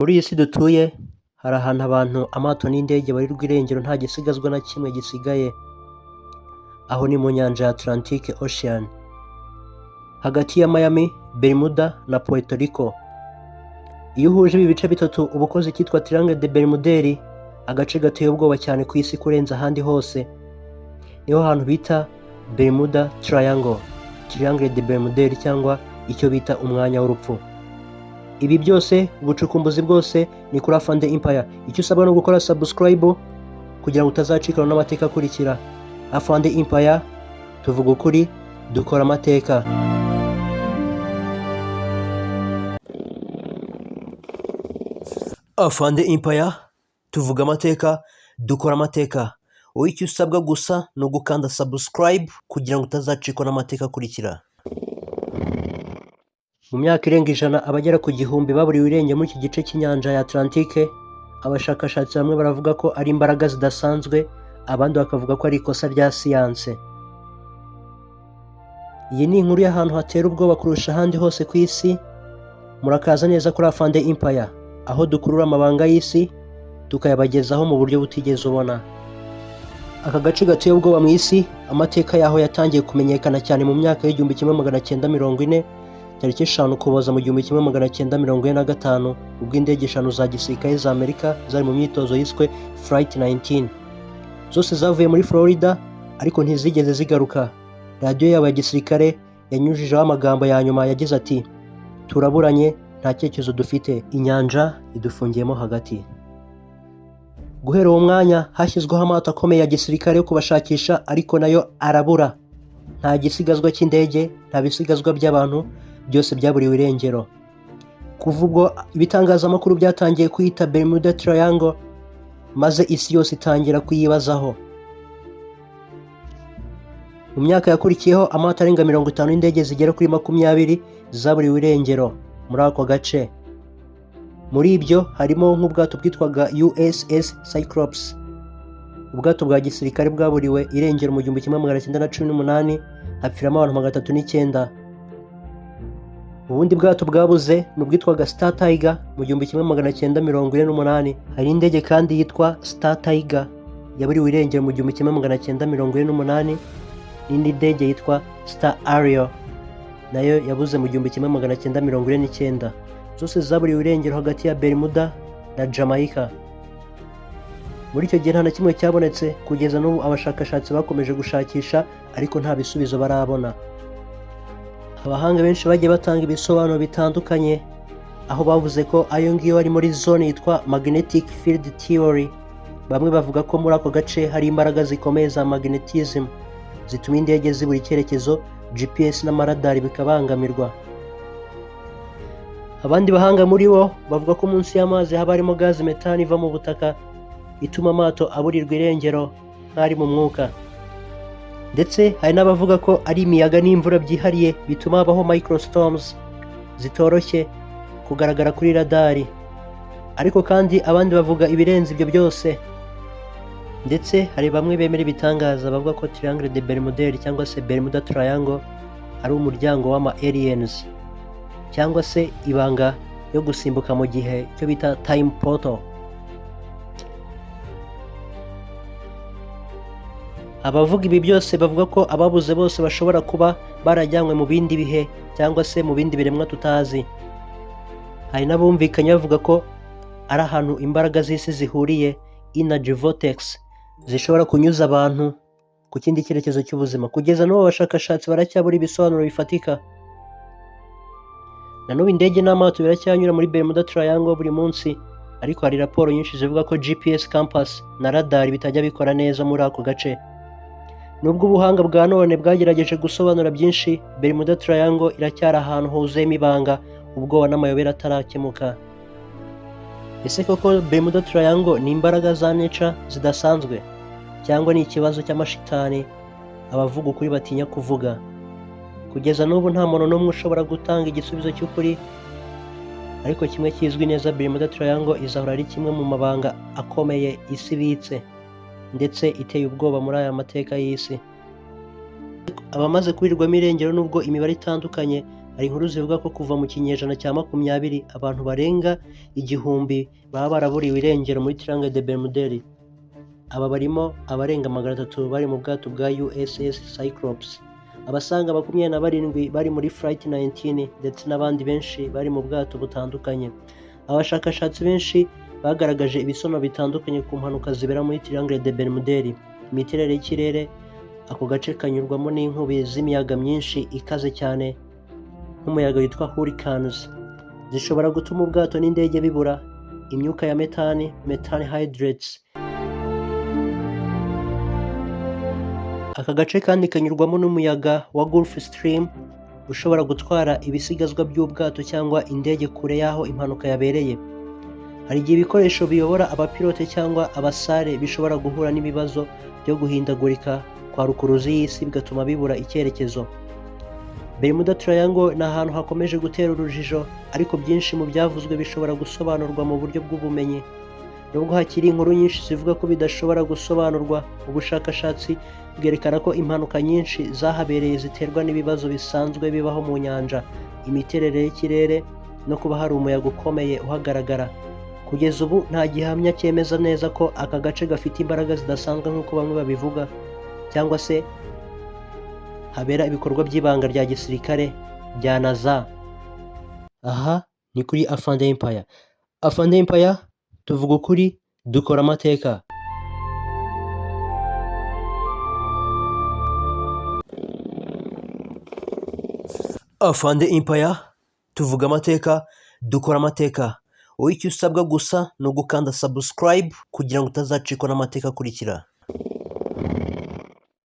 Muri iyi si dutuye hari ahantu abantu, amato n'indege barirwa irengero nta gisigazwa na kimwe gisigaye. Aho ni mu nyanja ya Atlantic Ocean, hagati ya Miami, Bermuda na Puerto Rico. Iyo uhuje ibi bice bitatu uba ukoze icyitwa Triangle de Bermuderi, agace gateye ubwoba cyane ku isi kurenza ahandi hose. Niho hantu bita Bermuda Triangle, Triangle de Bermuderi, cyangwa icyo bita umwanya w'urupfu. Ibi byose, ubucukumbuzi bwose, ni kuri Afande Empire. Icyo usabwa no gukora subscribe kugira ngo utazacikana n'amateka akurikira. Afande Empire, tuvuga ukuri, dukora amateka. Afande Empire, tuvuga amateka, dukora amateka. Wowe icyo usabwa gusa ni ugukanda subscribe kugira ngo utazacikwa n'amateka akurikira. Mu myaka irenga 100 abagera ku 1000 baburiwe irengero muri iki gice cy'inyanja ya Atlantique. Abashakashatsi bamwe baravuga ko ari imbaraga zidasanzwe, abandi bakavuga ko ari ikosa rya siyanse. Iyi ni inkuru y'ahantu hatera ubwoba kurusha ahandi hose ku isi. Murakaza neza kuri Afande Empire, aho dukurura amabanga y'isi tukayabagezaho mu buryo butigeze ubona. Aka gace gateye ubwoba mu isi, amateka yaho yatangiye kumenyekana cyane mu myaka y'1940, tariki 5 Ukuboza mu 1945, ubwo indege 5 za gisirikare za Amerika zari mu myitozo yiswe Flight 19. Zose zavuye muri Florida, ariko ntizigeze zigaruka. Radio yabo ya gisirikare yanyujijeho amagambo ya nyuma yagize ati: "Turaburanye, nta cyerekezo dufite, inyanja idufungiyemo hagati." Guhera uwo mwanya hashyizweho amato akomeye ya gisirikare yo kubashakisha, ariko nayo arabura. Nta gisigazwa cy'indege, nta bisigazwa by'abantu, byose byaburiwe irengero. Kuva ubwo ibitangazamakuru byatangiye kwita Bermuda Triangle, maze isi yose itangira kuyibazaho. Mu myaka yakurikiyeho amato arenga 50 n'indege zigera kuri 20 zaburiwe irengero muri ako gace. Muri ibyo harimo nk'ubwato bwitwaga USS Cyclops, ubwato bwa gisirikare bwaburiwe irengero mu 1918, hapfiramo abantu 309. Ubundi bwato bwabuze ni ubwitwaga Star Tiger mu 1948. Hari indege kandi yitwa Star Tiger yaburiwe irengero mu 1948, n'indi ndege yitwa Star Ariel nayo yabuze mu 1949. Zose zaburiwe irengero hagati ya Bermuda na Jamaica. Muri icyo gihe nta na kimwe cyabonetse, kugeza n'ubu abashakashatsi bakomeje gushakisha, ariko nta bisubizo barabona. Abahanga benshi bagiye batanga ibisobanuro bitandukanye, aho bavuze ko ayo ngiyo ari muri zone yitwa Magnetic Field Theory. Bamwe bavuga ko muri ako gace hari imbaraga zikomeye za magnetism zituma indege zibura icyerekezo, GPS n'amaradari bikabangamirwa. Abandi bahanga muri bo bavuga ko munsi y'amazi haba harimo gazi metani iva mu butaka, ituma amato aburirwa irengero nk'ari mu mwuka. Ndetse hari n'abavuga ko ari imiyaga n'imvura byihariye bituma habaho microstorms zitoroshye kugaragara kuri radari. Ariko kandi abandi bavuga ibirenze ibyo byose. Ndetse hari bamwe bemera ibitangaza bavuga ko Triangle de Bermuderi cyangwa se Bermuda Triangle ari umuryango w'ama aliens, cyangwa se ibanga yo gusimbuka mu gihe cyo bita time portal. Abavuga ibi byose bavuga ko ababuze bose bashobora kuba barajyanywe mu bindi bihe cyangwa se mu bindi biremwa tutazi. Hari n'abumvikanye bavuga ko ari ahantu imbaraga z'isi zihuriye, energy vortex, zishobora kunyuza abantu ku kindi cyerekezo cy'ubuzima. Kugeza n'ubu abashakashatsi baracyabura ibisobanuro bifatika. Na n'ubu indege n'amato biracyanyura muri Bermuda Triangle buri munsi, ariko hari raporo nyinshi zivuga ko GPS compass na radar bitajya bikora neza muri ako gace. Nubwo ubuhanga bwa none bwagerageje gusobanura byinshi, Bermuda Triangle iracyari ahantu huzuyemo ibanga, ubwoba n'amayobera atarakemuka. Ese koko Bermuda Triangle ni imbaraga za nature zidasanzwe, cyangwa ni ikibazo cy'amashitani abavuga ukuri batinya kuvuga? Kugeza n'ubu nta muntu n'umwe ushobora gutanga igisubizo cy'ukuri, ariko kimwe kizwi neza, Bermuda Triangle izahora ari kimwe mu mabanga akomeye isi ibitse, ndetse iteye ubwoba muri aya mateka y'isi. Abamaze kurirwamo irengero, nubwo imibare itandukanye, Hari inkuru zivuga ko kuva mu kinyejana cya 20 abantu barenga 1000 baba baraburiwe irengero muri Triangle de Bermude. Aba barimo abarenga 300 bari mu bwato bwa USS Cyclops, abasaga 27 bari muri Flight 19 ndetse n'abandi benshi bari mu bwato butandukanye. Abashakashatsi benshi bagaragaje ibisobanuro bitandukanye ku mpanuka zibera muri Triangle de Bermude. Imiterere y'ikirere, ako gace kanyurwamo n'inkubi z'imiyaga myinshi ikaze cyane nk'umuyaga witwa hurricanes, zishobora gutuma ubwato n'indege bibura imyuka ya methane hydrates. Aka gace kandi kanyurwamo n'umuyaga wa Gulf Stream ushobora gutwara ibisigazwa by'ubwato cyangwa indege kure y'aho impanuka yabereye. Hari igihe ibikoresho biyobora abapilote cyangwa abasare bishobora guhura n'ibibazo byo guhindagurika kwa rukuruzi y'isi bigatuma bibura icyerekezo. Bermuda Triangle ni ahantu hakomeje gutera urujijo, ariko byinshi mu byavuzwe bishobora gusobanurwa mu buryo bw'ubumenyi. Nubwo hakiri inkuru nyinshi zivuga ko bidashobora gusobanurwa, ubushakashatsi bwerekana ko impanuka nyinshi zahabereye ziterwa n'ibibazo bisanzwe bibaho mu nyanja, imiterere y'ikirere no kuba hari umuyaga ukomeye uhagaragara. Kugeza ubu nta gihamya cyemeza neza ko aka gace gafite imbaraga zidasanzwe nk'uko bamwe babivuga, cyangwa se habera ibikorwa by'ibanga rya gisirikare bya NASA. Aha ni kuri Afande Empire. Afande Empire, tuvuga ukuri, dukora amateka. Afande Empire, tuvuga amateka, dukora amateka. Wowe icyo usabwa gusa ni ugukanda subscribe kugira ngo utazacikwa n'amateka akurikira.